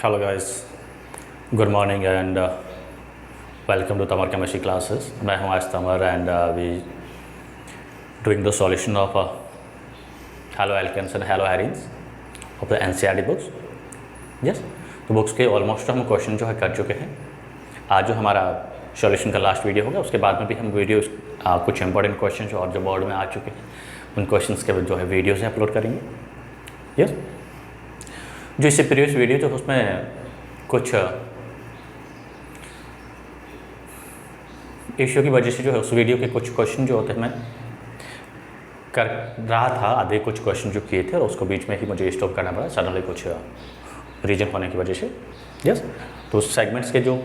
Hello guys, good morning and welcome to Tamar Chemistry classes. मैं हूँ आज तमर and we doing the solution of haloalkanes and haloarenes of the NCERT books. Yes, तो books के almost हम question जो है कर चुके हैं. आज जो हमारा सॉल्यूशन का लास्ट वीडियो होगा उसके बाद में भी हम वीडियो कुछ इंपॉर्टेंट क्वेश्चन जो और जो बोर्ड में आ चुके हैं उन क्वेश्चंस के जो है वीडियोज़ अपलोड करेंगे. यस, जो इससे प्रीवियस वीडियो जो उसमें कुछ इश्यू की वजह से जो है उस वीडियो के कुछ क्वेश्चन जो होते हैं मैं कर रहा था, आधे कुछ क्वेश्चन जो किए थे और उसको बीच में ही मुझे स्टॉप करना पड़ा सडनली कुछ रीजन होने की वजह से. यस, तो उस सेगमेंट्स के जो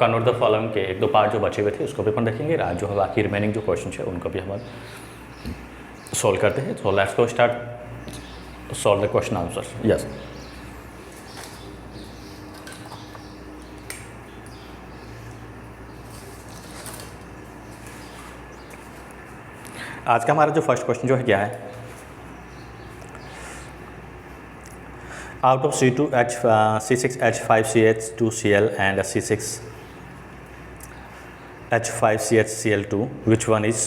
कन्वर्ट द फॉलोइंग के एक दो पार्ट जो बचे हुए थे उसको भी अपन देखेंगे. आज जो है बाकी रिमेनिंग जो क्वेश्चन है उनको भी हम सॉल्व करते हैं. So let's go start solve the question answer. Yes, आज का हमारा जो फर्स्ट क्वेश्चन जो है क्या है, out of C6H5CH2Cl and C6H5CHCl2 which one is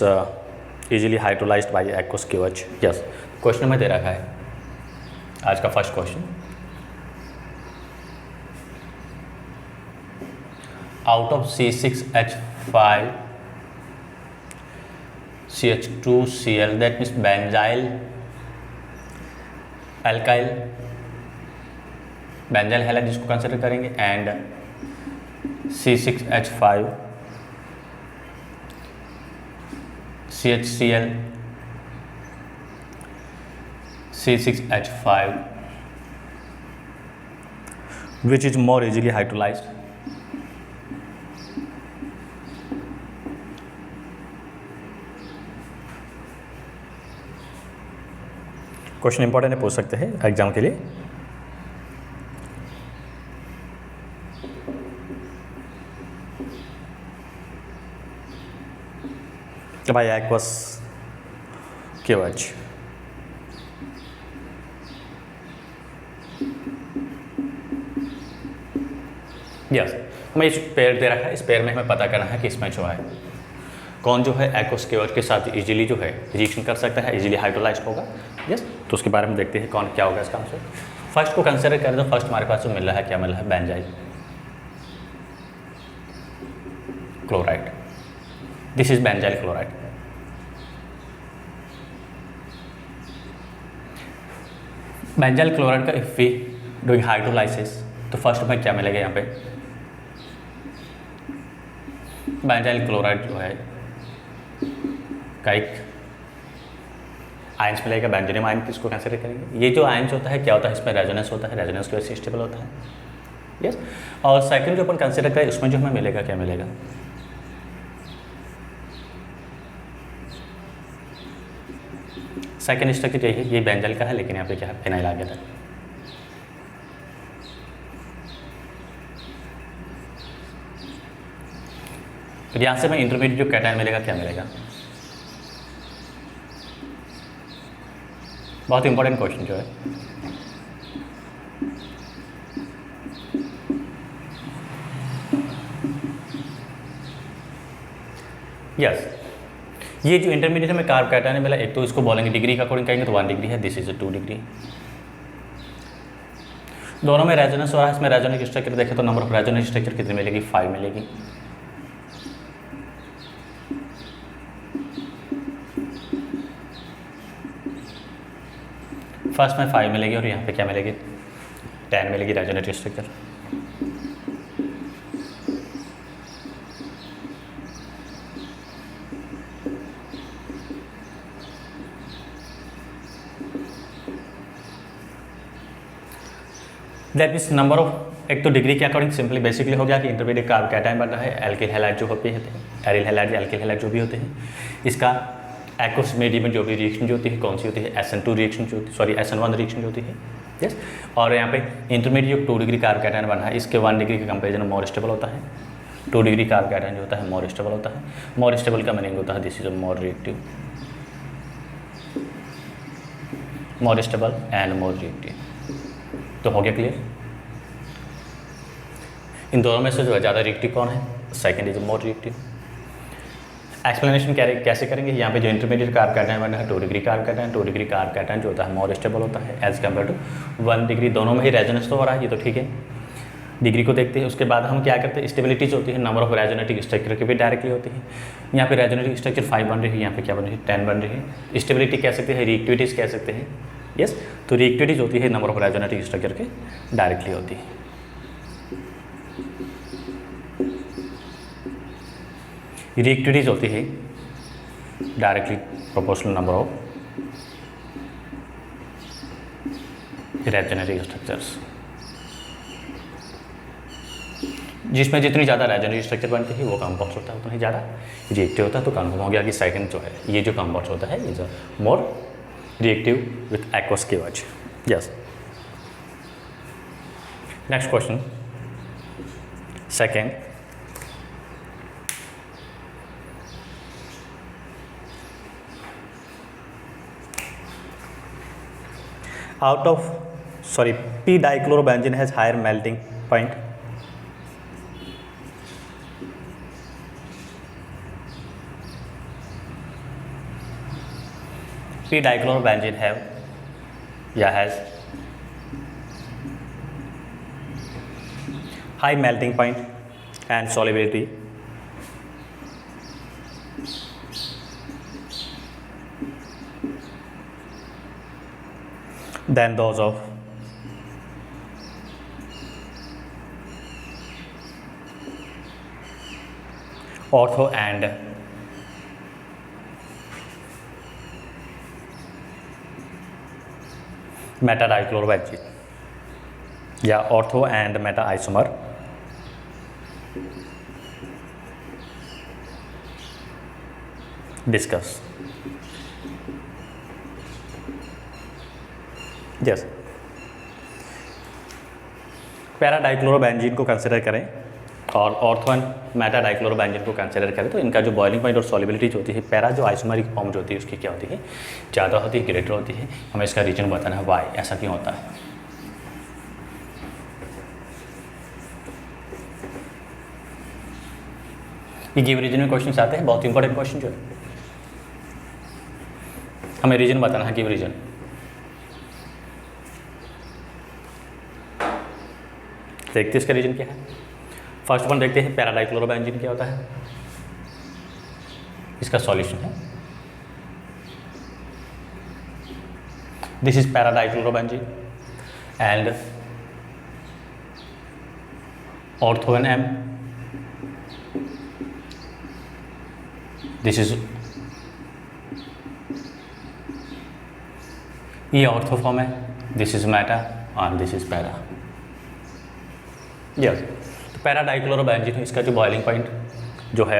easily hydrolysed bye aqueous KOH. Yes, question में दे रखा है आज का first question. Out of C6H5CH2Cl that means benzyl halide जिसको कंसिडर करेंगे and C6H5CHCl C6H5 which is more easily hydrolyzed. Question important है, पूछ सकते हैं एग्जाम के लिए. तो भाई aqueous KOH. यस, हमें इस पेयर दे रखा है. इस पेयर में हमें पता करना है कि इसमें जो है कौन जो है aqueous KOH के साथ इजीली जो है रिएक्शन कर सकता है, इजीली हाइड्रोलाइज होगा. यस, तो उसके बारे में देखते हैं कौन क्या होगा इसका आंसर. फर्स्ट को कंसिडर करें तो फर्स्ट हमारे पास जो मिल रहा है क्या मिल रहा है, benzyl chloride. This is benzyl chloride. Benzyl chloride का इफ वी डूइंग हाइड्रोलाइसिस तो फर्स्ट में क्या मिलेगा, यहाँ पे बेंजाइल क्लोराइड जो है का एक आयंस मिलेगा, बेंजोनियम आयन. किसको कंसिडर करेंगे, ये जो आयंस होता है क्या होता है, इसमें रेजोनेंस होता है, रेजोनेंस की वजह से स्टेबल होता है. यस, और सेकंड जो अपन कंसिडर करें उसमें जो हमें मिलेगा क्या मिलेगा, सेकंड स्ट्रक्चर यही है, ये बेंजाइल का है लेकिन यहाँ पे क्या है फिनाइल आ गया था. फिर यहाँ से हमें इंटरमीडिएट जो कैटायन मिलेगा क्या मिलेगा. बहुत इंपॉर्टेंट क्वेश्चन जो है. यस, ये जो इंटरमीडिएट में कार्ब कैटायन मिला, एक तो इसको बोलेंगे डिग्री का अकॉर्डिंग कहेंगे तो 1 डिग्री है, दिस इज 2 डिग्री. दोनों में रेजोनेंस हो रहा है. इसमें रेजोनेंस स्ट्रक्चर देखें तो नंबर ऑफ रेजोनेंस स्ट्रक्चर कितनी मिलेगी, 5 मिलेगी. फर्स्ट में 5 मिलेगी और यहाँ पे क्या मिलेगी, 10 मिलेगी resonative structure. That means number of, एक तो डिग्री के अकॉर्डिंग सिंपली बेसिकली हो गया कि इंटरमीडिएट कार्ब कैटायन बन रहा है, एल्किल हैलाइड जो होते हैं, एरिल हैलाइड या एल्किल हैलाइड जो भी होते हैं, इसका एक्वस मीडियम में जो भी रिएक्शन जो होती है कौन सी होती है, SN2 रिएक्शन जो होती है, सॉरी SN1 रिएक्शन जो होती है. यस, और यहाँ पे इंटरमीडिएट 2 डिग्री कार्ब कैटायन बना है, इसके 1 डिग्री के कंपेरिजन में मोर स्टेबल होता है. 2 डिग्री कार्ब कैटायन जो होता है मोर स्टेबल होता है. मोर स्टेबल का मीनिंग होता है this is a more reactive. More stable and more reactive. तो हो गया क्लियर. इन दोनों में से जो है ज़्यादा रिएक्टिव कौन है? Second is more reactive. Explanation कैसे करेंगे? यहाँ पे जो इंटरमीडिएट कार्ब कैटायन बना है 2 degree carb cation, 2 degree carb cation जो होता है मोर स्टेबल होता है एज कम्पेयर टू 1 डिग्री। दोनों में ही रेजोनेंस तो हो रहा है, ये तो ठीक है। डिग्री को देखते हैं, उसके बाद हम क्या करते हैं, स्टेबिलिटी जो होती है नंबर ऑफ रेजोनेटिक स्ट्रक्चर की भी डायरेक्टली होती है। यहाँ पे रेजोनेटिक स्ट्रक्चर 5 बन रही है, यहाँ पे क्या बन रही है 10 बन रही है। स्टेबिलिटी कह सकते हैं, रिएक्टिविटीज़ कह सकते हैं। यस, तो रिएक्टिविटीज होती है नंबर ऑफ रेजोनेटिक स्ट्रक्चर के डायरेक्टली होती है। रिएक्टिविटीज होती है directly proportional number of resonating structures. जिसमें जितनी ज़्यादा रेजोनेटिक स्ट्रक्चर बनती है वो कंपाउंड्स होता है उतना ही ज़्यादा रिएक्टिव होता है। तो कन्फर्म हो गया कि सेकंड जो है ये जो कंपाउंड्स होता है is more reactive with aqueous की वजह। Yes, next question second, P dichlorobenzene has higher melting point. P dichlorobenzene has high melting point and solubility than those of ortho and meta dichlorobenzene या ortho and meta isomer discuss. Yes, para dichlorobenzene को consider करें और ortho and Meta dichlorobenzene को consider करें तो इनका जो boiling point और सॉल्युबिलिटी जो होती है पैरा जो आइसोमेरिक फॉर्म जो होती है उसकी क्या होती है, ज़्यादा होती है, ग्रेटर होती है। हमें इसका रीजन बताना है वाई, ऐसा क्यों होता है। ये गिव रीजन में क्वेश्चन आते हैं, बहुत इंपॉर्टेंट क्वेश्चन जो है, हमें रीजन बताना है, गिव रीजन। देखते हैं इसका रीजन क्या है। फर्स्ट वन देखते हैं पैरा डाइक्लोरोबेंजीन क्या होता है, इसका सॉल्यूशन है this is para dichlorobenzene and ortho N M, this is ये ऑर्थो फॉर्म है, this is meta and this is para. Yes, तो पैरा डाइक्लोरोबेंजीन इसका जो बॉइलिंग पॉइंट जो है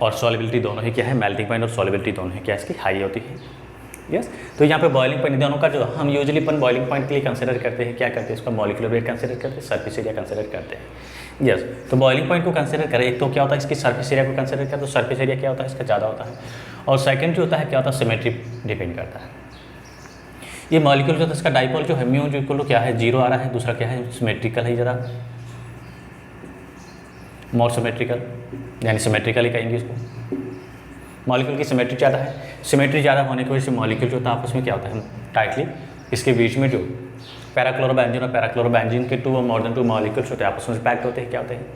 और सॉल्युबिलिटी दोनों ही क्या है, मेल्टिंग पॉइंट और सॉल्युबिलिटी दोनों ही क्या इसकी हाई होती है। यस, तो यहाँ पे बॉइलिंग पॉइंट दोनों का जो हम यूजुअली अपन बॉइलिंग पॉइंट के लिए कंसिडर करते हैं, क्या करते हैं, इसका मॉलिक्यूलर वेट कंसिडर करते हैं, सरफेस एरिया कंसिडर करते हैं। यस, तो बॉइलिंग पॉइंट को कंसिडर करें, एक तो क्या होता है इसकी सरफेस एरिया को कंसिडर करें तो सरफेस एरिया क्या होता है इसका ज़्यादा होता है, और सेकेंड जो होता है क्या होता है सिमेट्री डिपेंड करता है। ये मॉलिक्यूल जो था इसका डाइपोल जो है म्यू जो इक्वल टू क्या है 0 आ रहा है, दूसरा क्या है सिमेट्रिकल है, ज़रा मोर सिमेट्रिकल यानी सिमेट्रिकल ही कहेंगे इसको। मॉलिक्यूल की सिमेट्री ज़्यादा है, सिमेट्री ज़्यादा होने की वजह से मॉलिक्यूल जो होता है आपस में क्या होता है टाइटली, इसके बीच में जो पैराक्लोरोबेंजीन और पैराक्लोरोबेंजीन के 2 और मोर देन 2 मॉलिक्यूल्स होते हैं आपस में पैक्ट होते हैं, क्या होते हैं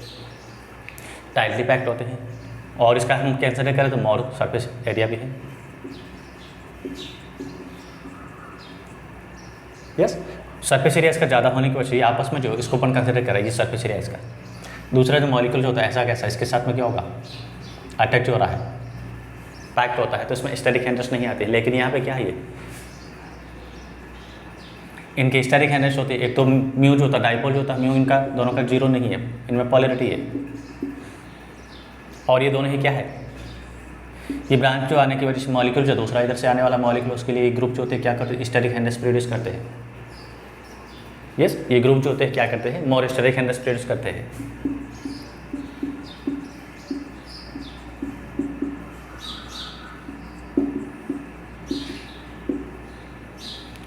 टाइटली पैक्ट होते हैं। और इसका हम कंसिडर करें तो मोर सरफेस एरिया भी है। यस, सरफेस एरिया इसका ज़्यादा होने की वजह से आपस में जो इसको अपन कंसिडर करेंगे सरफेस एरिया इसका। दूसरा जो मॉलिक्यूल जो होता है ऐसा कैसा इसके साथ में क्या होगा अटैच जो हो रहा है पैक्ट होता है, तो इसमें स्टैटिक हैंड्रेस नहीं आती। लेकिन यहाँ पे क्या है, ये इनके स्टैटिक हैंड्रेस होती है। एक तो म्यू जो होता है डाइपोल जो होता है म्यू इनका दोनों का 0 नहीं है, इनमें पोलैरिटी है, और ये दोनों ही क्या है, ये ब्रांच जो आने की वजह से मॉलिक्यूल जो दूसरा इधर से आने वाला मॉलिक्यूल उसके लिए ग्रुप जो होते हैं क्या करते हैं स्टैटिक हैंड्रेस प्रोड्यूस करते हैं। यस, ये ग्रुप जो होते हैं क्या करते हैं मोर स्टैटिक हैंड्रेस प्रोड्यूस करते हैं।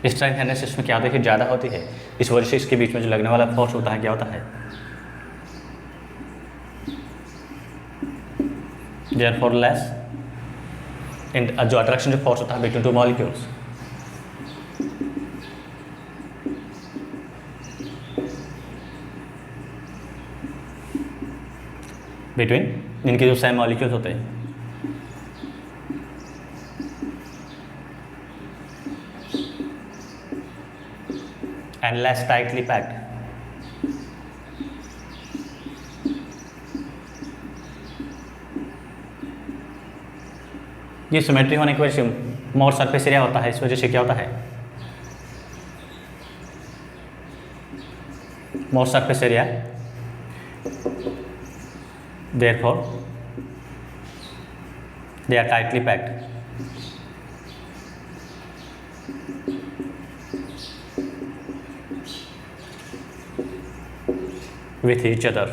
स्टैटिक हैंड्रेस इसमें क्या होता है कि ज़्यादा होती है, इस वजह से इसके बीच में जो लगने वाला फोर्स होता है क्या होता है देयरफॉर लेस जो अट्रैक्शन जो फोर्स होता है बिटवीन टू मॉलिक्यूल्स, बिटवीन इनके जो सेम मॉलिक्यूल्स होते हैं, एंड लेस टाइटली पैक्ड। ये सिमेट्री होने की वजह से मोर सरफेस एरिया होता है, इस वजह से क्या होता है, more surface area, therefore they are tightly packed with each other।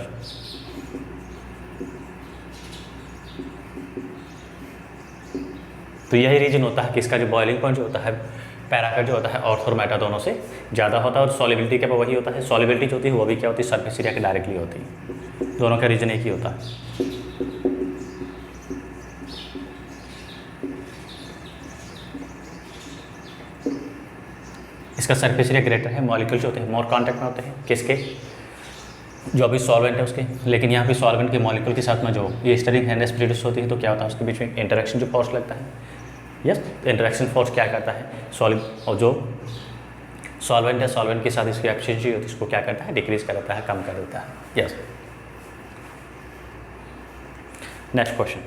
तो यही रीजन होता है कि इसका जो बॉइलिंग पॉइंट जो होता है पैरा का जो होता है ऑर्थो और मेटा दोनों से ज़्यादा होता है, और सॉलिबिलिटी क्या वही होता है, सॉलिबिलिटी जो होती है वो भी क्या होती है, सरफेस एरिया के डायरेक्टली होती है। दोनों का रीजन एक ही होता है। इसका सरफेस एरिया ग्रेटर है, मॉलिक्यूल जो होते हैं मोर कांटेक्ट में होते हैं किसके, जो अभी सॉल्वेंट है उसके, लेकिन यहाँ पे सॉल्वेंट के मॉलिक्यूल के साथ में जो ये स्टरिंग हैंडनेस प्रोड्यूस होती है, तो क्या होता है उसके बीच में इंटरेक्शन जो फोर्स लगता है, यस, इंटरेक्शन फोर्स क्या करता है, सॉलिड और जो सॉल्वेंट है सॉल्वेंट के साथ इसकी एफिशिएंसी होती है इसको क्या करता है, डिक्रीज कर देता है, कम कर देता है। Yes, next question.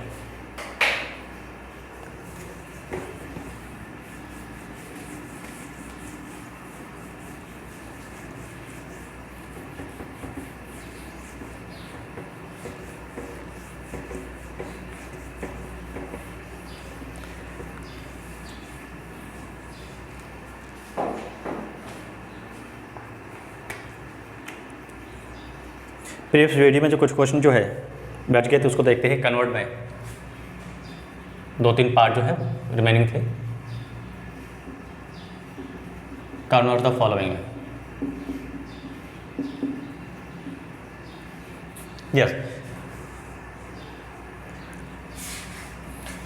Previous video में जो कुछ क्वेश्चन जो है बच गए थे उसको देखते हैं। कन्वर्ट में 2-3 पार्ट जो है रिमेनिंग थे। Convert the following, yes,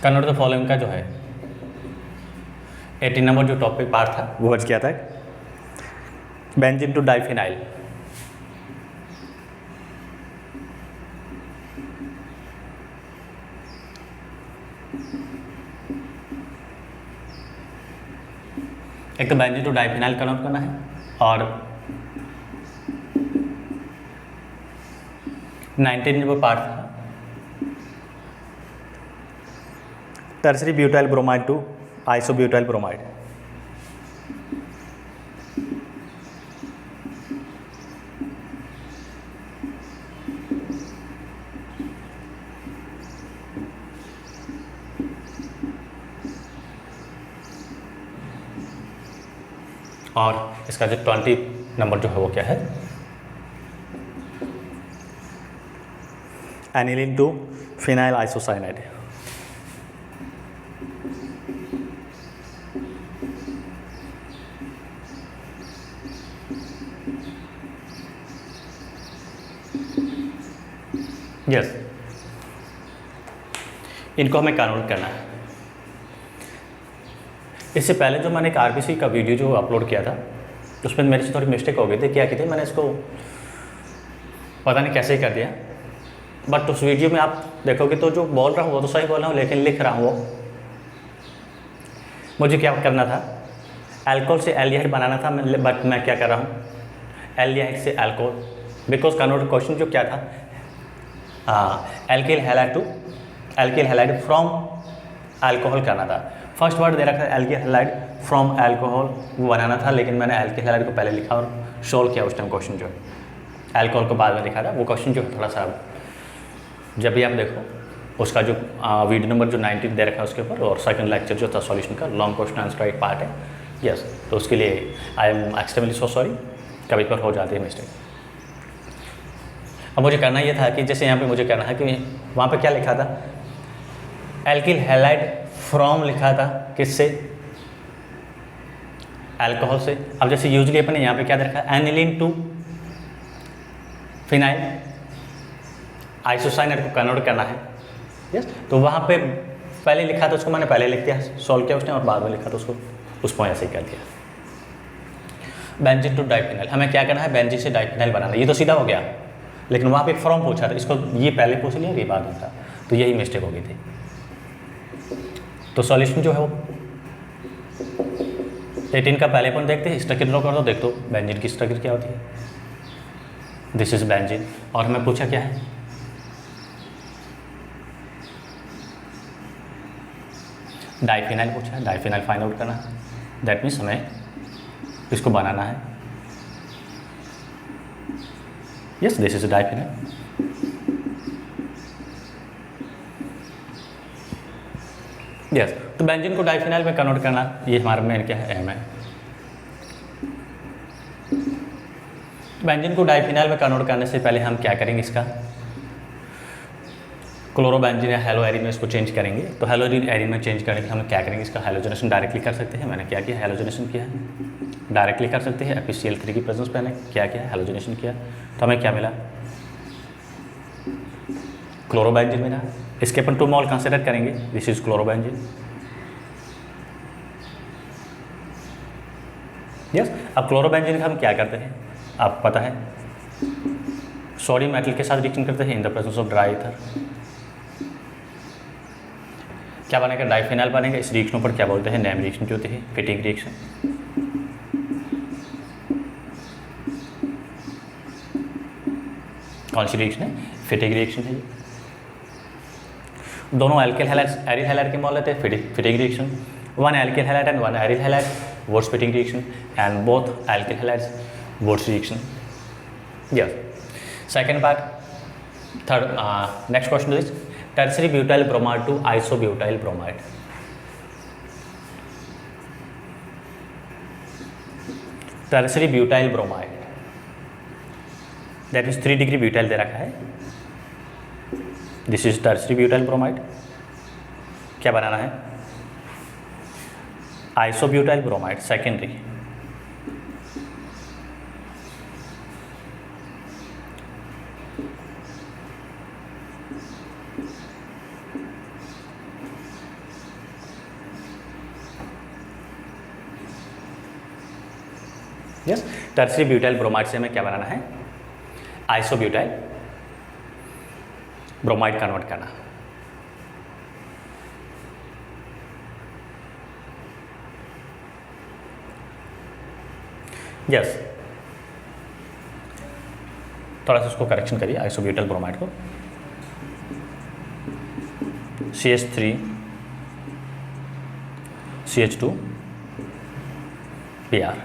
convert the following का जो है 18 नंबर जो टॉपिक पार्ट था वो बच गया था। बेंजीन टू डाइफिनाइल, एक तो बेंजीन टू डाइफिनाइल कन्वर्ट करना है, और 19 नंबर पार्ट था tertiary butyl bromide to isobutyl bromide. और इसका जो 20 नंबर जो है वो क्या है, aniline to phenyl isocyanide. Yes, इनको हमें कन्वर्ट करना है। इससे पहले जो मैंने एक आरबीसी का वीडियो जो अपलोड किया था उसमें मेरे से थोड़ी मिस्टेक हो गई थी। क्या की थी, मैंने इसको पता नहीं कैसे ही कर दिया, बट उस वीडियो में आप देखोगे तो जो बोल रहा हूँ वो तो सही बोल रहा हूँ, लेकिन लिख रहा हूँ वो मुझे क्या करना था, अल्कोहल से एल्डिहाइड बनाना था, बट मैं क्या कर रहा हूँ, एल्डिहाइड से अल्कोहल, बिकॉज कन्वर्ट क्वेश्चन जो क्या था, alkyl halide to alkyl halide from alcohol करना था। फर्स्ट वर्ड दे रखा है एल्किल हैलाइड फ्रॉम अल्कोहल, वो बनाना था, लेकिन मैंने एल्किल हैलाइड को पहले लिखा और सोल्व किया उस टाइम क्वेश्चन जो है, अल्कोहल को बाद में लिखा था। वो क्वेश्चन जो है थोड़ा सा जब भी आप देखो उसका जो वीडियो नंबर जो 19 दे रखा है उसके ऊपर, और सेकंड लेक्चर जो था सॉल्यूशन का लॉन्ग क्वेश्चन आंसर एक पार्ट है। यस, तो उसके लिए I am extremely so sorry, कभी पर हो जाती है मिस्टेक। अब मुझे करना ये था कि जैसे यहाँ पे मुझे करना है कि वहाँ पे क्या लिखा था, एल्किल हैलाइड फ्रॉम लिखा था, किससे, अल्कोहल से। अब जैसे यूजली अपने यहाँ पे क्या रखा है, एनिलीन टू फिनाइल आइसोसाइनाइड को कन्वर्ट करना है। यस, तो वहाँ पे पहले लिखा था उसको मैंने पहले लिख दिया, सॉल्व किया उसने, और बाद में लिखा था उसको, उसको ऐसे ही कर दिया। बेंजीन टू डाइफिनाइल, हमें क्या करना है, बेंजीन से डाइफिनाइल बनाना, ये तो सीधा हो गया, लेकिन वहाँ पे एक फ्रॉम पूछा था, इसको ये पहले पूछ लिया, ये बाद में था, तो यही मिस्टेक हो गई थी। तो सॉल्यूशन जो है वो 18 का पहले पॉइंट देखते हैं, स्ट्रक्चर ड्रॉ कर दो, देख दो बेंजीन की स्ट्रक्चर क्या होती है। दिस इज बेंजीन, और हमें पूछा क्या है, डाइफिनाइल पूछा है, डाइफिनाइल फाइंड आउट करना है, दैट मीन्स हमें इसको बनाना है। Yes, this is diphenyl. Yes, तो बेंजीन को डाइफिनाइल में कन्वर्ट करना, ये हमारा मेन क्या है, एम है। बेंजीन को डाइफिनाइल में कन्वर्ट करने से पहले हम क्या करेंगे, इसका क्लोरोबेंजीन या हेलो एरिन में इसको चेंज करेंगे। तो हेलो एरिन में चेंज करने के हम क्या करेंगे, इसका हेलोजनेशन डायरेक्टली कर सकते हैं। मैंने क्या किया, हेलोजनेशन किया है, डायरेक्टली कर सकते हैं। FeCl3 की प्रेजेंस पे मैंने क्या किया, हेलोजनेशन किया, तो हमें क्या मिला, क्लोरोबेंजीन मिला। इसके अपन 2 मोल कंसिडर करेंगे, दिस इज क्लोरोबेंजीन। यस, अब क्लोरोबेंजीन का हम क्या करते हैं, आपको पता है, सोडियम मेटल के साथ रिएक्शन करते हैं in the presence of dry ether. क्या बनेगा, डाइफिनाइल बनेगा। इस रिएक्शन पर क्या बोलते हैं, नेम रिएक्शन जो होती है, फिटिंग रिएक्शन। कौन सी रिएक्शन है, फिटिंग रिएक्शन है। दोनों एल्किल हैलाइड एरिल हैलाइड के मॉल लेते हैं, fitting reaction. One alkyl halide and one aryl halide, votes fitting reaction, and both alkyl halides votes reaction. Yes, second part, third next question is tertiary butyl bromide to isobutyl bromide. Tertiary butyl bromide, that is 3 degree butyl दे रखा है। This is tertiary butyl bromide। क्या बनाना है, isobutyl bromide secondary. Yes, tertiary butyl bromide से हमें क्या बनाना है, आइसोब्यूटाइल ब्रोमाइड कन्वर्ट करना। यस, थोड़ा सा उसको करेक्शन करिए, आइसोब्यूटाइल ब्रोमाइड को, CH3 CH2 PR।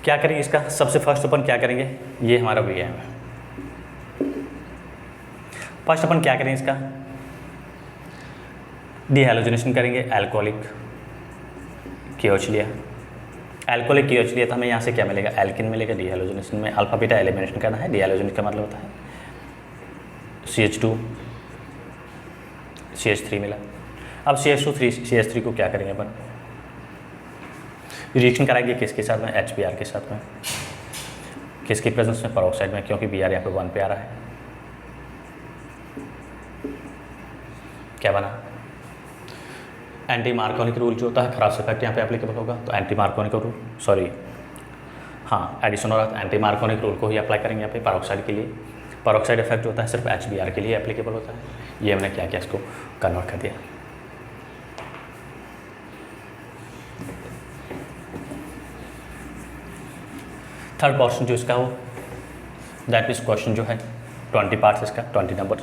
क्या करेंगे इसका, सबसे फर्स्ट अपन क्या करेंगे, ये हमारा VM है। फर्स्ट अपन क्या करेंगे, इसका डीहैलोजनेशन करेंगे। एल्कोहलिक KOH लिया, एल्कोहलिक KOH लिया, तो हमें यहाँ से क्या मिलेगा, एल्किन मिलेगा। डीहैलोजनेशन में अल्फा बीटा एलिमिनेशन करना है। डीहैलोजनेशन का मतलब होता है CH2 CH3 मिला। अब CH2 CH3 को क्या करेंगे अपन, रिएक्शन कराएंगे किसके साथ में, HBr के साथ में। किसकी प्रेजेंस में, पेरोक्साइड में, क्योंकि Br यहाँ पे 1 पे आ रहा है। क्या बना, एंटी मार्कोनिक रूल जो होता है, खराब इफेक्ट यहाँ पे एप्लीकेबल होगा, तो एंटी मार्कोनिक रूल, सॉरी हाँ, एडिशन और एंटी मार्कोनिक रूल को ही अप्लाई करेंगे यहाँ पे पेरोक्साइड के लिए। पेरोक्साइड इफेक्ट जो होता है सिर्फ HBr के लिए एप्लीकेबल होता है। ये हमने क्या किया, इसको कन्वर्ट कर दिया। थर्ड पोर्शन जो इसका हो, दैट इज क्वेश्चन जो है 20 पार्ट्स, इसका 20 number.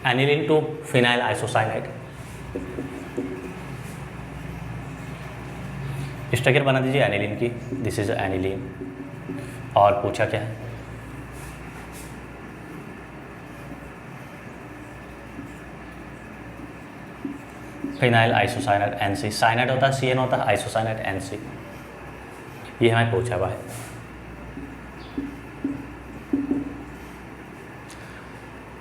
Aniline to phenyl isocyanide, structure बना दीजिए एनिलीन की। दिस इज एनिलीन, और पूछा क्या है, फिनाइल आइसोसाइनाइड NC। साइनाइड होता है CN होता है, आइसोसाइनाइड NC, ये हमें पूछा हुआ है।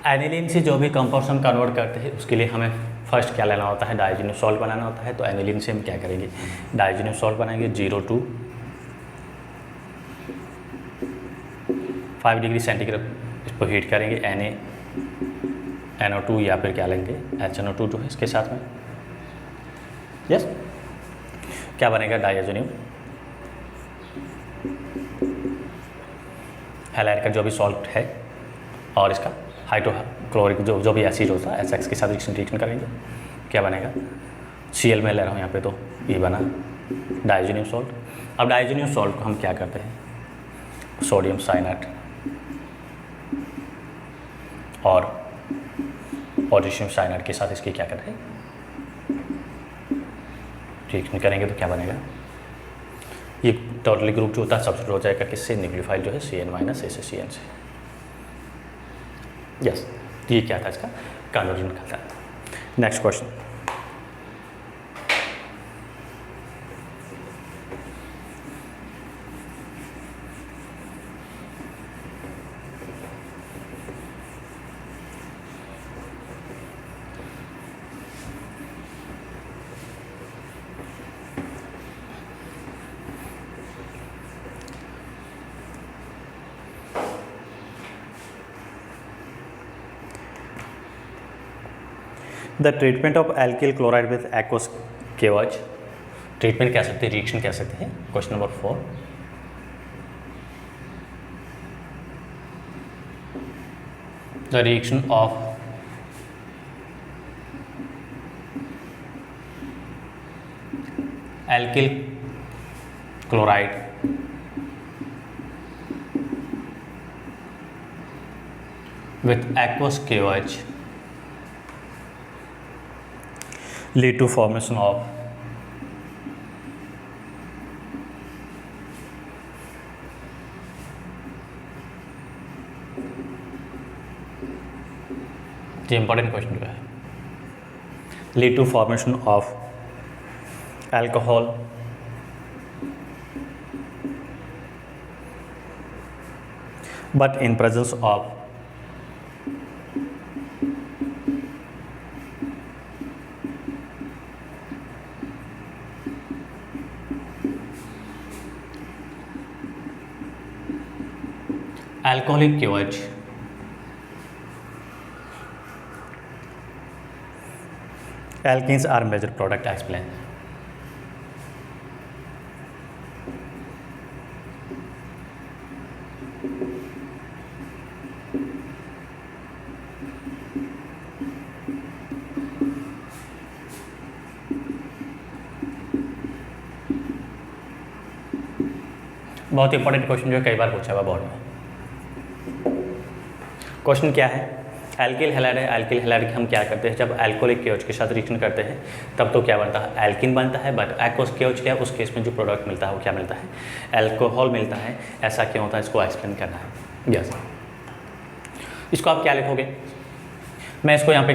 एनिलीन से जो भी कंपाउंड्स हम कन्वर्ट करते हैं उसके लिए हमें फर्स्ट क्या लेना होता है, डाइजेनिक सॉल्ट बनाना होता है। तो एनिलीन से हम क्या करेंगे, डाइजेनिक सॉल्ट बनाएंगे 0 2 5 डिग्री सेंटीग्रेड इसको हीट करेंगे NaNO2 या फिर क्या लेंगे HNO2 जो है इसके साथ में। यस, क्या बनेगा? डाइएज़ोनियम हैलाइड का जो भी सॉल्ट है और इसका हाइड्रोक्लोरिक जो भी एसिड होता है SX के साथ रिएक्शन करेंगे, क्या बनेगा? Cl में ले रहा हूँ यहाँ पे, तो ये बना डाइएज़ोनियम सॉल्ट। अब डाइएज़ोनियम सॉल्ट को हम क्या करते हैं? सोडियम साइनाइड और पोटेशियम साइनाइड के साथ इसकी क्या करते हैं? रिएक्शन करेंगे तो क्या बनेगा? ये टोटली ग्रुप जो होता है सब्स्टिट्यूट हो जाएगा किससे? न्यूक्लियोफाइल जो है Cn - ACCN से। यस, ये क्या था? इसका कन्वर्जन का था। Next question, the treatment of alkyl chloride with aqueous KOH। Treatment कह सकते हैं, रिएक्शन कह सकते हैं। Question number 4, the reaction of alkyl chloride with aqueous KOH lead to formation of ये इंपॉर्टेंट क्वेश्चन जो है, lead to formation of alcohol but in presence of alcoholic KOH alkenes are major product। explain। बहुत important question जो है, कई बार पूछा हुआ board में। क्वेश्चन क्या है? एल्किल हैलाइड है। एल्किल हैलाइड हम क्या करते हैं? जब अल्कोहलिक KOH के साथ रिएक्शन करते हैं तब तो क्या बनता है? एल्किन बनता है। बट एक्वस KOH क्या है? उस केस में जो प्रोडक्ट मिलता है वो क्या मिलता है? अल्कोहल मिलता है। ऐसा क्यों होता है? इसको एक्सप्लेन करना है। यस, इसको आप क्या लिखोगे? मैं इसको यहाँ पे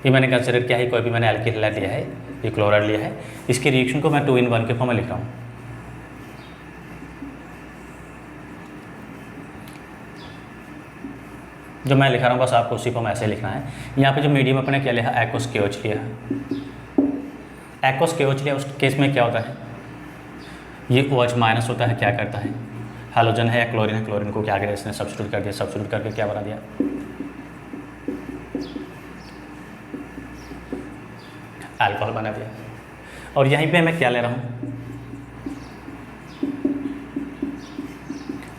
ये मैंने कंसिडर किया है, कोई भी मैंने एल्किल हैलाइड लिया है, ये क्लोराइड लिया है, इसकी रिएक्शन को मैं 2 in 1 के फॉर्म में लिख रहा हूँ। जो मैं लिखा रहा हूँ बस आपको उसी फॉर्म ऐसे लिखना है। यहाँ पे जो मीडियम अपने क्या लिया है? एक्वस KOH लिया है। एक्वस KOH लिया, उस केस में क्या होता है? ये OH माइनस होता है, क्या करता है? हैलोजन है या क्लोरीन है, क्लोरीन को क्या करें? इसने सब्स्टिट्यूट कर दिया, सब्स्टिट्यूट करके क्या बना दिया? अल्कोहल बना दिया। और यहीं पे मैं क्या ले रहा हूँ?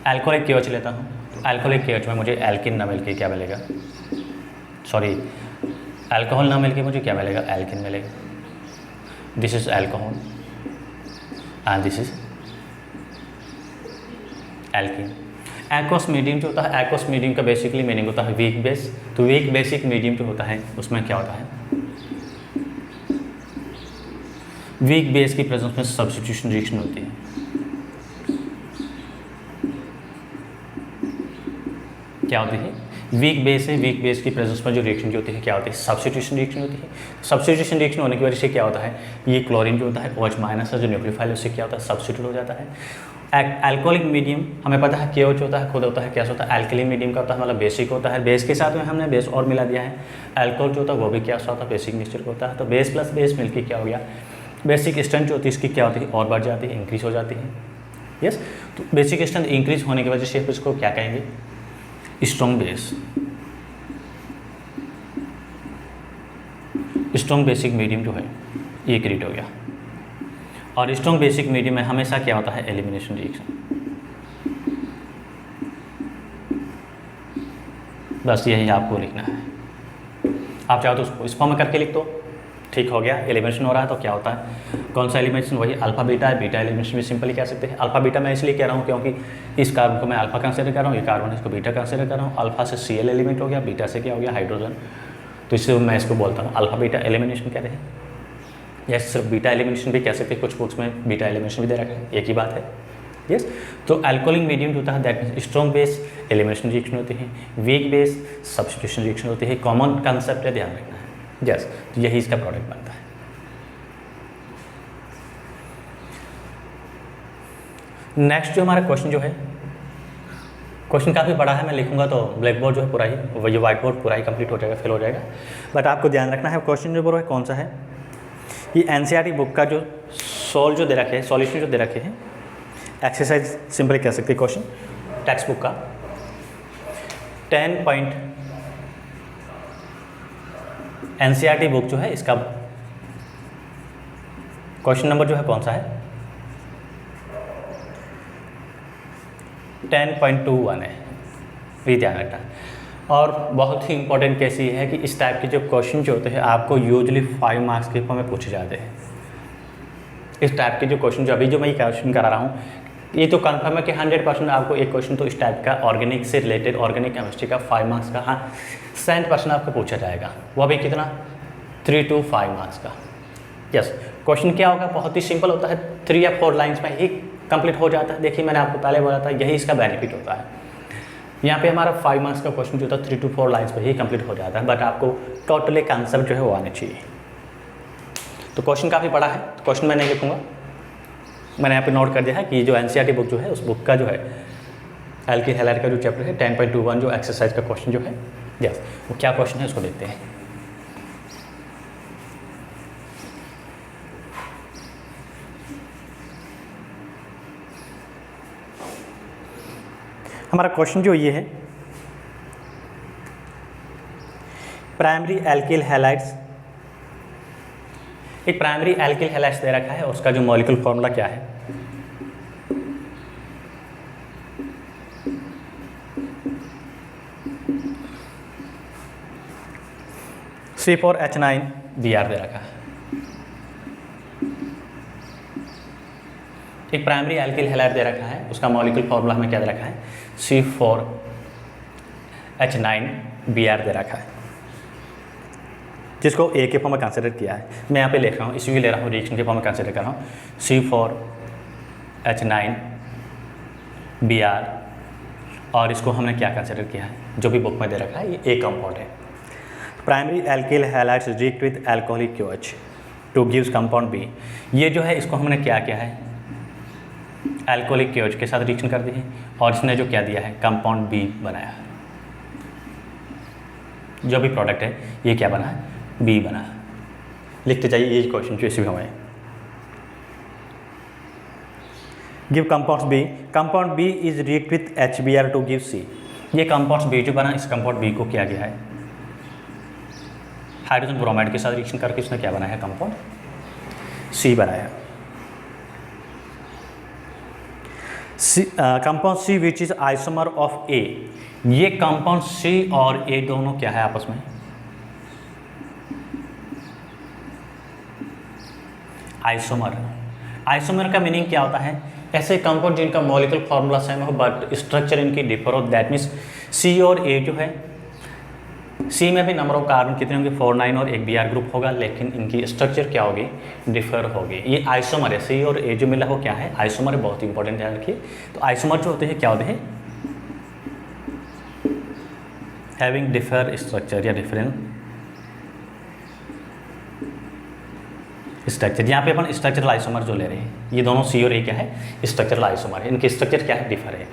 अल्कोहलिक KOH लेता हूँ। अल्कोहलिक KOH में मुझे एल्किन ना मिलके क्या मिलेगा? सॉरी, अल्कोहल ना मिलके मुझे क्या मिलेगा? एल्किन मिलेगा। This is alcohol and this is alkene. Aqueous medium जो होता है, एक्वस मीडियम का बेसिकली मीनिंग होता है वीक बेस। तो वीक बेसिक मीडियम जो होता है उसमें क्या होता है? वीक बेस की प्रेजेंस में सब्स्टिट्यूशन रिएक्शन होती है। क्या होती है? वीक बेस है, वीक बेस की प्रेजेंस में जो रिएक्शन जो होती है क्या होती है? सब्स्टिट्यूशन रिएक्शन होती है। सब्स्टिट्यूशन रिएक्शन होने की वजह से क्या होता है? ये क्लोरीन जो होता है OH माइनस है, जो न्यूक्लियोफाइल उससे क्या होता है? सब्स्टिट्यूट हो जाता है। अल्कोहलिक मीडियम हमें पता है KOH होता है, खुद होता है, क्या होता है? अल्कली मीडियम का होता है, मतलब बेसिक होता है। बेस के साथ में हमने बेस और मिला दिया है। अल्कोहल जो होता है वो भी क्या होता है? बेसिक मिक्सचर होता है। तो बेस प्लस बेस मिलकर क्या हो गया? बेसिक स्ट्रेंथ जो होती है इसकी क्या होती है? और बढ़ जाती है, इंक्रीज हो जाती है। यस। तो बेसिक स्ट्रेंथ इंक्रीज होने की वजह से इसको क्या कहेंगे, strong base, strong basic medium जो है ये क्रिएट हो गया। और स्ट्रॉन्ग बेसिक मीडियम में हमेशा क्या होता है, एलिमिनेशन रिएक्शन। बस यही आपको लिखना है। आप चाहो तो उसको इस फॉर्म में करके लिख दो, ठीक हो गया। एलिमिनेशन हो रहा है तो क्या होता है, कौन सा एलिमिनेशन, वही अल्फा बीटा है। बीटा एलिमिनेशन भी सिंपली कह सकते हैं। अल्फा बीटा मैं इसलिए कह रहा हूँ क्योंकि इस कार्बन को मैं अल्फा कंसिडर कर रहा हूँ, ये कार्बन है इसको बीटा कंसिडर कर रहा हूँ। अल्फा से Cl एलिमेंट हो गया, बीटा से क्या हो गया, हाइड्रोजन। तो इससे मैं इसको बोलता हूँ अल्फा बीटा एलिमिनेशन कहते हैं, या सिर्फ बीटा एलिमिनेशन भी कह सकते हैं। कुछ बुक्स में बीटा एलिमिनेशन भी दे रखा है, एक ही बात है। यस। तो अल्कोहलिक मीडियम जो होता है that means strong base elimination reaction होती है, वीक बेस सब्स्टिट्यूशन रिएक्शन होती है। कॉमन कंसेप्ट है, ध्यान रखना है। यस, तो यही इसका प्रोडक्ट बनता है। नेक्स्ट जो हमारा क्वेश्चन जो है, क्वेश्चन काफ़ी बड़ा है, मैं लिखूंगा तो ब्लैक बोर्ड जो है पूरा ही, ये व्हाइट बोर्ड पूरा ही कंप्लीट हो जाएगा, फिल हो जाएगा। बट आपको ध्यान रखना है क्वेश्चन जो है कौन सा है, ये एनसीईआरटी बुक का जो जो दे रखे हैं, सॉल्यूशन जो दे रखे हैं, एक्सरसाइज सिंपली कह सकते हैं क्वेश्चन, टेक्स्ट बुक का 10 पॉइंट एनसीईआरटी बुक जो है इसका क्वेश्चन नंबर जो है कौन सा है, 10.21 है, भी ध्यान रखना। और बहुत ही इंपॉर्टेंट केस ये है कि इस टाइप के जो क्वेश्चन जो होते हैं आपको यूजली 5 मार्क्स के फॉर्म में पूछे जाते हैं। इस टाइप के जो क्वेश्चन जो अभी जो मैं क्वेश्चन करा रहा हूँ, ये तो कंफर्म है कि 100% आपको एक क्वेश्चन तो इस टाइप का ऑर्गेनिक से रिलेटेड, ऑर्गेनिक केमिस्ट्री का 5 मार्क्स का, हाँ 70% आपको पूछा जाएगा, वो भी कितना, 3 to 5 मार्क्स का। यस, क्वेश्चन क्या होगा, बहुत ही सिंपल होता है, 3 या 4 लाइन्स में ही कंप्लीट हो जाता है। देखिए मैंने आपको पहले बोला था, यही इसका बेनिफिट होता है। यहाँ पे हमारा 5 मार्क्स का क्वेश्चन जो था 3 to 4 लाइन्स पे ही कंप्लीट हो जाता है, बट आपको टोटली कंसेप्ट जो है वो आने चाहिए। तो क्वेश्चन काफ़ी बड़ा है, तो क्वेश्चन मैं नहीं लिखूँगा, मैंने यहाँ पे नोट कर दिया है कि जो एनसीईआरटी बुक जो है उस बुक का जो है एल्किल हैलाइड का जो चैप्टर है 10.21 जो एक्सरसाइज का क्वेश्चन जो है, यस, वो क्या क्वेश्चन है उसको देखते हैं। हमारा क्वेश्चन जो ये है, प्राइमरी एल्किल हैलाइड्स, एक प्राइमरी एल्किल हैलाइड्स दे रखा है और उसका जो मॉलिक्यूलर फॉर्मूला क्या है, C4H9Br दे रखा है। एक प्राइमरी एल्किल हैलाइड दे रखा है, उसका मॉलिक्यूलर फॉर्मूला हमें क्या दे रखा है, C4H9Br दे रखा है, जिसको A के फॉर्म में कंसिडर किया है। मैं यहाँ पे लिख रहा हूँ, इसलिए ले रहा हूँ, रिएक्शन के फॉर्म में कंसिडर कर रहा हूँ, C4H9Br, और इसको हमने क्या कंसिडर किया है, जो भी बुक में दे रखा है, ये A कंपाउंड है। Primary alkyl halides react with alcoholic QH two gives compound B। ये जो है इसको हमने क्या किया है, अल्कोहलिक QH के साथ रिएक्शन कर दी है, और इसने जो क्या दिया है, कंपाउंड B बनाया है। जो भी प्रोडक्ट है ये क्या बना है, B बना है। लिखते जाइए ये क्वेश्चन जो इसी में हमें give compound B, compound B is react with HBr to give C। ये कंपाउंड B जो बना, इस कंपाउंड B को क्या गया है, हाइड्रोजन ब्रोमाइड के साथ रिएक्शन करके इसने क्या बनाया है, कंपाउंड C बनाया। Compound C which is isomer of A, ये कंपाउंड C और A दोनों क्या है आपस में, आइसोमर। आइसोमर का मीनिंग क्या होता है, ऐसे कंपाउंड जिनका मॉलिक्यूलर फॉर्मूला सेम हो बट स्ट्रक्चर इनकी डिफर हो, दैट मीन्स C और A जो है, C में भी नंबर ऑफ कार्बन कितने होंगे, 4 9 और एक Br ग्रुप होगा, लेकिन इनकी स्ट्रक्चर क्या होगी, डिफर होगी। ये आइसोमर है, C और A जो मिला वो क्या है, आइसोमर है, बहुत इंपॉर्टेंट ध्यान रखिए। तो आइसोमर जो होते हैं क्या होते हैं, हैविंग डिफर स्ट्रक्चर या डिफरेंट स्ट्रक्चर। यहाँ पे अपन स्ट्रक्चरल आइसोमर जो ले रहे हैं, ये दोनों C और A क्या है, स्ट्रक्चरल आइसोमर है, इनके स्ट्रक्चर क्या है, डिफर है।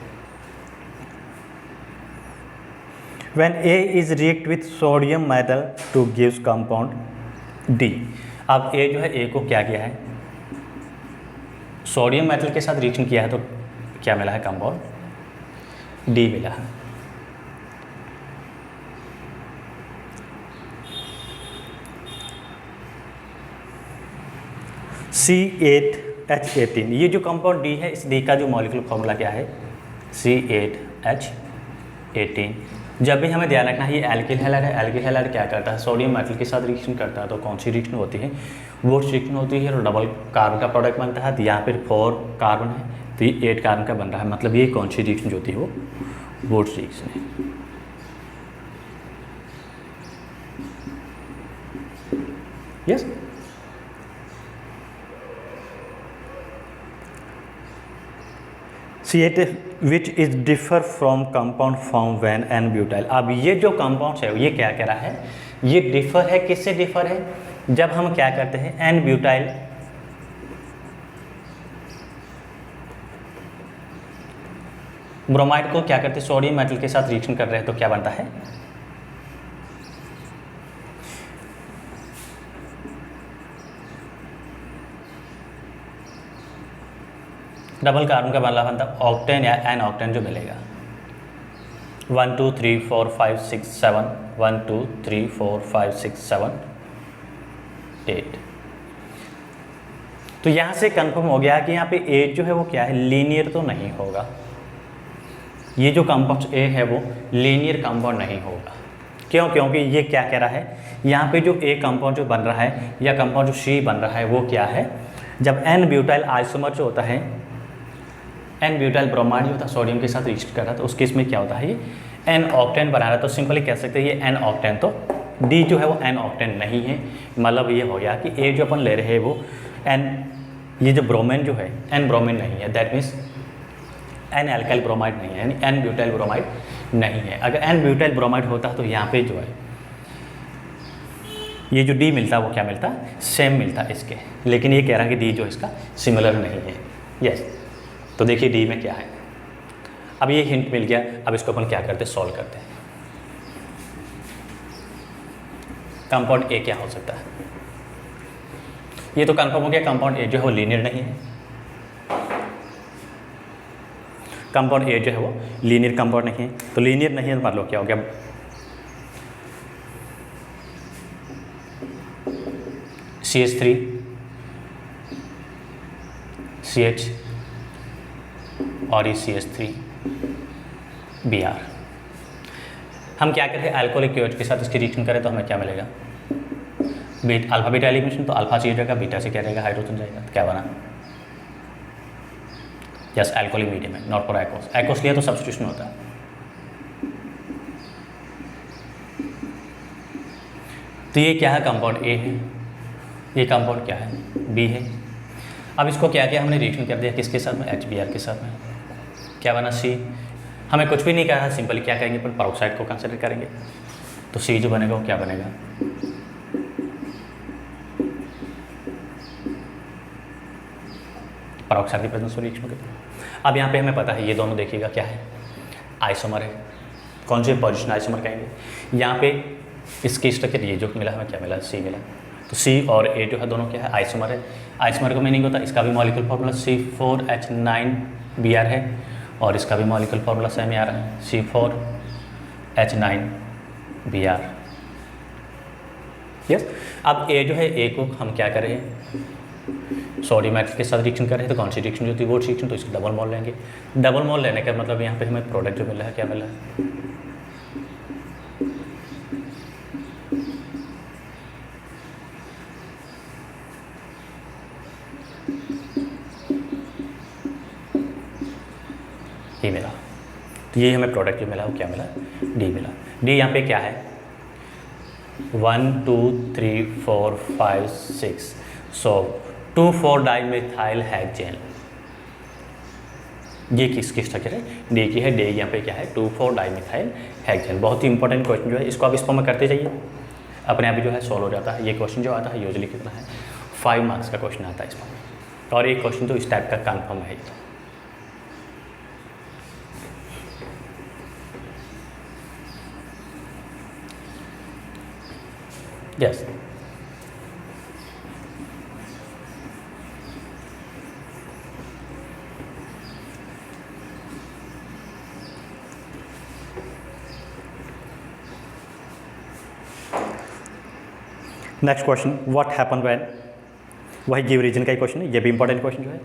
When A is react with sodium metal to gives compound D। अब A जो है, A को क्या किया है, सोडियम मेटल के साथ रिएक्शन किया है, तो क्या मिला है, कंपाउंड डी मिला है। C8H18, ये जो कंपाउंड डी है, इस डी का जो मॉलिक्यूलर फॉर्मूला क्या है, C8H18। जब भी हमें ध्यान रखना है ये एल्किल हैलाइड है। एल्किल हैलाइड क्या करता है, सोडियम मेटल के साथ रिएक्शन करता है, तो कौन सी रिएक्शन होती है, वो रिएक्शन होती है और डबल कार्बन का प्रोडक्ट बनता है। तो यहाँ पर 4 कार्बन है तो ये 8 कार्बन का बन रहा है, मतलब ये कौन सी रिएक्शन जो होती है वो रिएक्शन है। Yes, C8 which is differ from compound form when n butyl. अब ये जो कंपाउंड है ये क्या कह रहा है, ये डिफर है, किससे डिफर है, जब हम क्या करते हैं एन ब्यूटाइल ब्रोमाइड को क्या करते हैं, सोडियम मेटल के साथ रिएक्शन कर रहे हैं, तो क्या बनता है, डबल कार्बन का बनता ऑक्टेन या एन ऑक्टेन जो मिलेगा। 1 2 3 4 5 6 7 1 2 3 4 5 6 7 8। तो यहाँ से कंफर्म हो गया कि यहाँ पे ए जो है वो क्या है, लीनियर तो नहीं होगा। ये जो कंपाउंड ए है वो लीनियर कंपाउंड नहीं होगा। क्यों, क्योंकि ये क्या कह रहा है, यहाँ पे जो ए कंपाउंड जो बन रहा है या कंपाउंड जो सी बन रहा है वो क्या है, जब एन ब्यूटाइल आइसोमर जो होता है, एन ब्यूटाइल ब्रोमाइड जो होता है सोडियम के साथ रिएक्ट कर रहा है, तो उस केस में क्या होता है, ये एन ऑक्टेन बना रहा है। तो सिंपली कह सकते हैं ये एन ऑक्टेन, तो डी जो है वो एन ऑक्टेन नहीं है। मतलब ये हो गया कि ए जो अपन ले रहे हैं वो एन, ये जो ब्रोमीन जो है एन ब्रोमीन नहीं है, that means an alkyl bromide नहीं है, यानी एन ब्यूटाइल ब्रोमाइड नहीं है। अगर एन ब्यूटाइल ब्रोमाइड होता तो यहाँ पे जो है ये जो डी मिलता वो क्या मिलता, सेम मिलता इसके, लेकिन ये कह रहा है कि डी जो इसका सिमिलर नहीं है। यस, तो देखिए डी में क्या है। अब ये हिंट मिल गया, अब इसको अपन क्या करते हैं, सॉल्व करते हैं। कंपाउंड ए क्या हो सकता है, ये तो कंफर्म हो गया कंपाउंड ए जो है वो लीनियर नहीं है। कंपाउंड ए जो है वो लीनियर कंपाउंड नहीं है, तो लीनियर नहीं है तो मतलब क्या हो गया, CH3 CH और ये CH3 Br। हम क्या करते हैं, अल्कोहलिक KOH के साथ इसकी रिएक्शन करें तो हमें क्या मिलेगा, अल्फा बीटा एलिमिनेशन, तो अल्फा से जाएगा, बीटा से क्या रहेगा, हाइड्रोजन जाएगा, तो क्या बना, यस अल्कोहलिक मीडियम है, नॉट फॉर एक्वस। एक्वस लिया तो सब्स्टिट्यूशन होता है। तो ये क्या है, कंपाउंड ए है, ये कंपाउंड क्या है, बी है। अब इसको क्या किया हमने, रिएक्शन कर दिया किसके साथ में, HBr के साथ में, क्या बना सी। हमें कुछ भी नहीं कहा, सिंपली क्या करेंगे अपन, पेरोक्साइड को कंसिडर करेंगे, तो सी जो बनेगा वो क्या बनेगा, पेरोक्साइड की प्रेजेंस में रिएक्शन होगी। अब यहाँ पे हमें पता है ये दोनों देखिएगा क्या है, आइसोमर है। कौन से पोजीशन आइसोमर कहेंगे, यहाँ पे इसकी स्ट्रक्चर ये जो मिला हमें क्या मिला, सी मिला, तो सी और ए जो है दोनों क्या है, आइसोमर है। आइसोमर का मीनिंग होता है, इसका भी मॉलिक्यूलर फार्मूला C4H9Br है और इसका भी मॉलिक्यूलर फार्मूला सेम ही आ रहा है, C4H9Br। यस, अब ए जो है, ए को हम क्या करें, सोडियम मेटल के साथ रिएक्शन कर रहे हैं, तो कौन सी रिएक्शन जो थी वो रिएक्शन, तो इसको डबल मोल लेंगे। डबल मोल लेने का मतलब यहाँ पे हमें प्रोडक्ट जो मिला है क्या मिला है, ये मिला। तो ये हमें प्रोडक्ट जो मिला वो क्या मिला, डी मिला। डी यहाँ पे क्या है, 1 2 3 4 5 6, सो 2,4 डाइमिथाइल हेक्सेन। ये किसकी स्ट्रक्चर है, डी की है। डी यहाँ पे क्या है, 2,4 डाइमिथाइल हेक्सेन। बहुत ही इंपॉर्टेंट क्वेश्चन जो है, इसको आप इस फॉर्म में करते जाइए, अपने आप ही जो है सॉल्व हो जाता है। ये क्वेश्चन जो आता है यूजुअली कितना है, 5 मार्क्स का क्वेश्चन आता है इस फॉर्म में, और एक क्वेश्चन तो इस टाइप का कन्फर्म है। Yes, next question, what happen when, वही गिव रीजन का ही क्वेश्चन है, ये भी इंपॉर्टेंट क्वेश्चन जो है।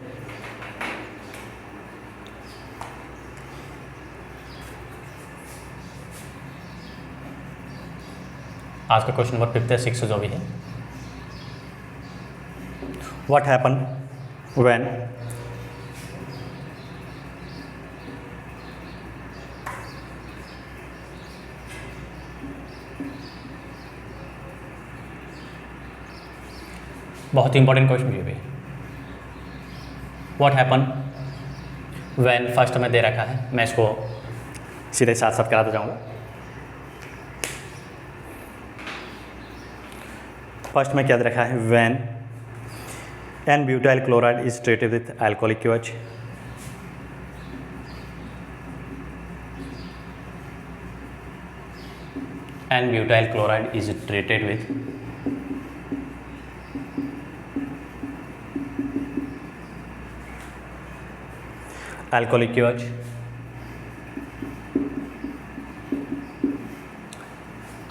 आज का क्वेश्चन नंबर 5 है, 6 जो भी है। व्हाट हैपन व्हेन बहुत ही इंपॉर्टेंट क्वेश्चन ये भी। व्हाट हैपन व्हेन, फर्स्ट में दे रखा है, मैं इसको सीधे साथ साथ कराता जाऊंगा। फर्स्ट में क्या दे रखा है, when n butyl chloride is treated with alcoholic QH, n butyl chloride is treated with alcoholic QH,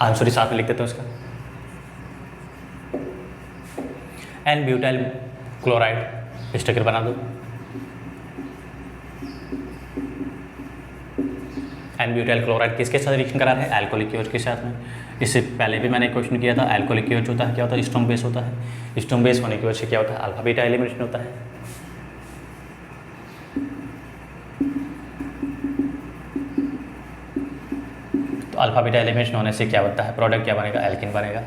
answer ही साथ में लिख देते हैं उसका। एन ब्यूटाइल क्लोराइड स्टिकर बना दो, एन ब्यूटाइल क्लोराइड किसके साथ रिएक्शन करा रहे हैं, अल्कोहलिक QH के साथ में। इससे पहले भी मैंने क्वेश्चन किया था, अल्कोहलिक QH होता है क्या होता है, स्ट्रॉन्ग बेस होता है। स्ट्रॉन्ग बेस होने की वजह से क्या होता है, अल्फा बीटा एलिमिनेशन होता है। तो अल्फा बीटा एलिमिनेशन होने से क्या होता है, प्रोडक्ट क्या बनेगा, एल्किन बनेगा।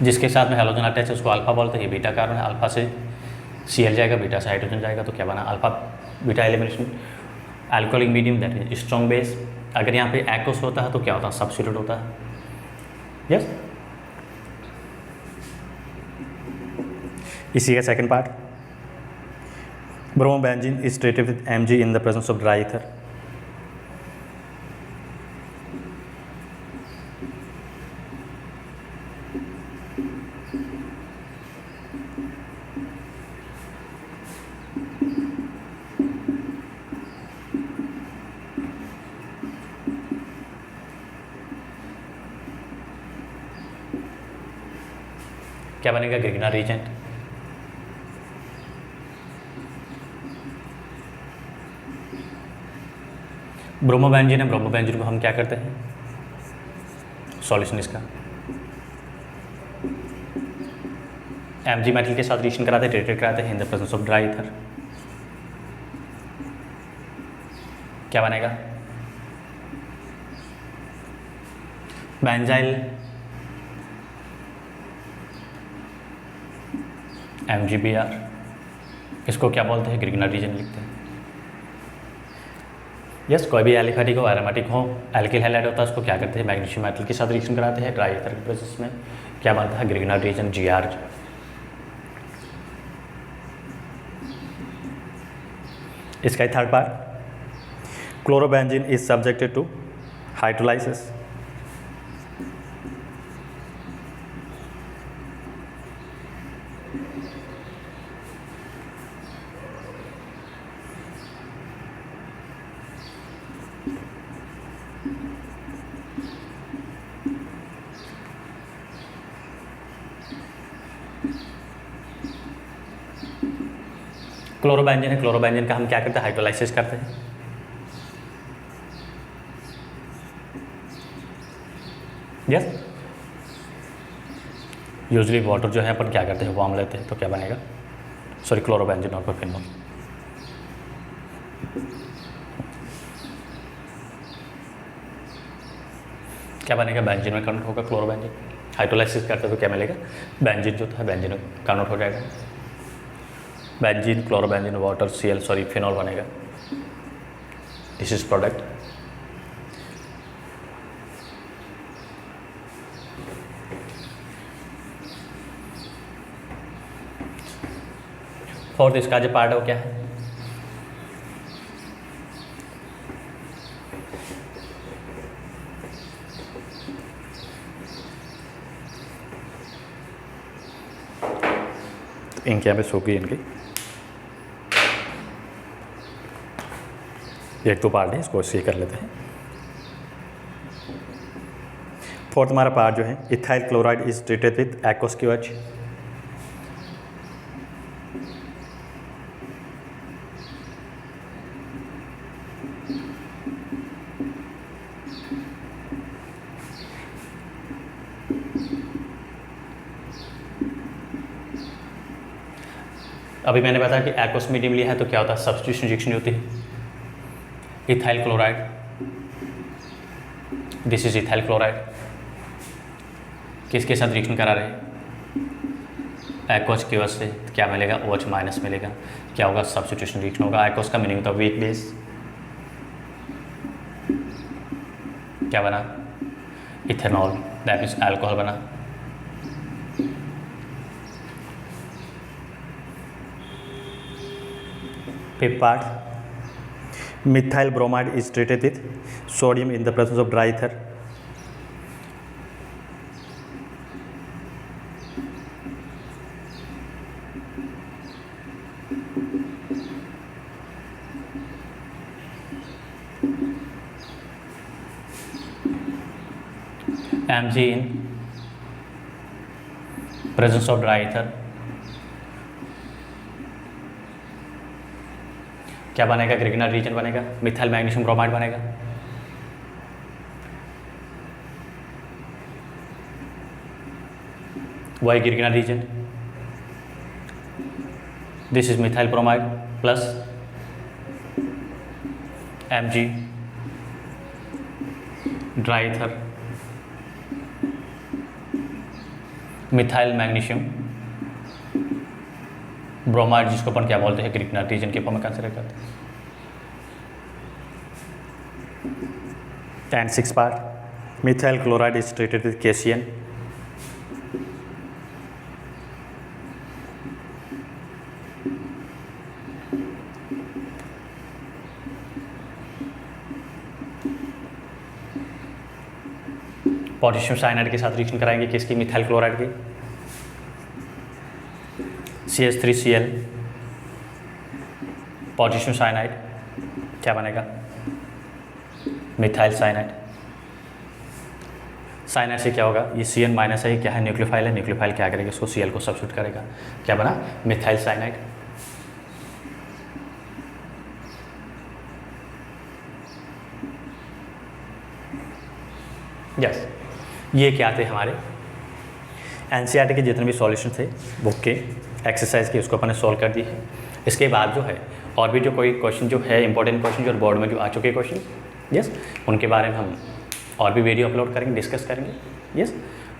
जिसके साथ में हेलोजन अटैच है उसको अल्फा बोलते हैं, ये बीटा कार्बन है। अल्फा से Cl जाएगा, बीटा से हाइड्रोजन जाएगा, तो क्या बना, alpha beta elimination. Alcoholic medium that is strong base. अगर यहाँ पे एक्वस होता है तो क्या होता है, सब्स्टिट्यूट होता है। यस, इसी का second part, bromobenzene is treated with Mg in the presence of dry ether. क्या बनेगा, ग्रिग्ना रीजेंट। ब्रोमोबेंजीन है, ब्रोमोबेंजीन को हम क्या करते हैं, सॉल्यूशन इसका Mg मेटल के साथ रिएक्शन कराते हैं, ट्रीटेड कराते हैं in the presence of dry ether. क्या बनेगा, बेंजाइल MgBr, इसको क्या बोलते हैं, ग्रिग्ना रीजन लिखते हैं। यस, कोई भी एलिफेटिक हो, एरोमेटिक हो, एल्किल हैलाइड होता है, उसको क्या करते हैं, मैग्नीशियम मेटल के साथ रिएक्शन कराते हैं ड्राई ईथर के प्रोसेस में, क्या बनता है, ग्रिग्ना रीजन Gr। इसका ही third part, chlorobenzene is subjected to hydrolysis. Chlorobenzene है, क्लोरोबेंजीन का हम क्या करते हैं, हाइड्रोलाइसिस करते हैं। यस, यूजली वाटर जो है अपन क्या करते हैं, वार्म लेते हैं, तो क्या बनेगा, सॉरी क्लोरोबेंजीन और प्रोपेनॉल। क्या बनेगा, बेंजीन में कन्वर्ट होगा क्लोरोबेंजीन। हाइड्रोलाइसिस करते हैं तो क्या मिलेगा, बेंजीन जो है बेंजीन में कन्वर्ट हो जाएगा, benzene chlorobenzene water Cl sorry phenol बनेगा। This is product. फोर्थ इसका जो पार्ट है वो क्या है, इनके यहाँ पे सूखी इनकी एक दो पार्ट है, इसको ऐसे कर लेते हैं। फोर्थ हमारा पार्ट जो है, ethyl chloride is treated with aqueous KOH. अभी मैंने बताया कि एक्वस मीडियम लिया है तो क्या होता है, सब्स्टिट्यूशन रिएक्शन होती है। Ethyl chloride, this is ethyl chloride, किसके साथ रिएक्शन करा रहे हैं, एक्वस की वजह से क्या मिलेगा, OH माइनस मिलेगा। क्या होगा, सब्स्टिट्यूशन रिएक्शन होगा। एक्वस का मीनिंग होता है वीक बेस। क्या बना, इथेनॉल, दैट मीन्स अल्कोहल बना। Fifth part, methyl bromide is treated with sodium in the presence of dry ether. Mg in presence of dry ether. क्या बनेगा, ग्रिग्नर रीजन बनेगा, मिथाइल मैग्नीशियम ब्रोमाइड बनेगा। Why Grignard reagent, this is methyl bromide plus Mg dry ether, methyl magnesium bromide, जिसको अपन क्या बोलते हैं, Grignard reagent के फॉर्म में कंसिडर करते हैं। And six part, methyl chloride is treated with KCN। Potassium cyanide के साथ रिएक्शन कराएंगे, किसकी, मिथाइल क्लोराइड की। CH3Cl, पोटेशियम साइनाइड, क्या बनेगा, मिथाइल साइनाइड। साइनाइड से क्या होगा, ये Cn माइनस है, क्या है, न्यूक्लियोफाइल है। न्यूक्लियोफाइल क्या करेगा, इसको Cl को सब्स्टिट्यूट करेगा, क्या बना, मिथाइल साइनाइड। यस, ये क्या थे हमारे NCERT के जितने भी सॉल्यूशन थे बुक के, एक्सरसाइज के, उसको अपन ने सॉल्व कर दिए है। इसके बाद जो है और भी जो कोई क्वेश्चन जो है, इंपॉर्टेंट क्वेश्चन जो बोर्ड में जो आ चुके क्वेश्चन, यस, उनके बारे में हम और भी वीडियो अपलोड करेंगे, डिस्कस करेंगे। यस,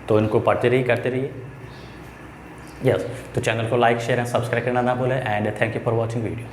तो इनको पढ़ते रहिए, करते रहिए। यस, तो चैनल को लाइक, शेयर एंड सब्सक्राइब करना ना भूलें। And thank you for watching video.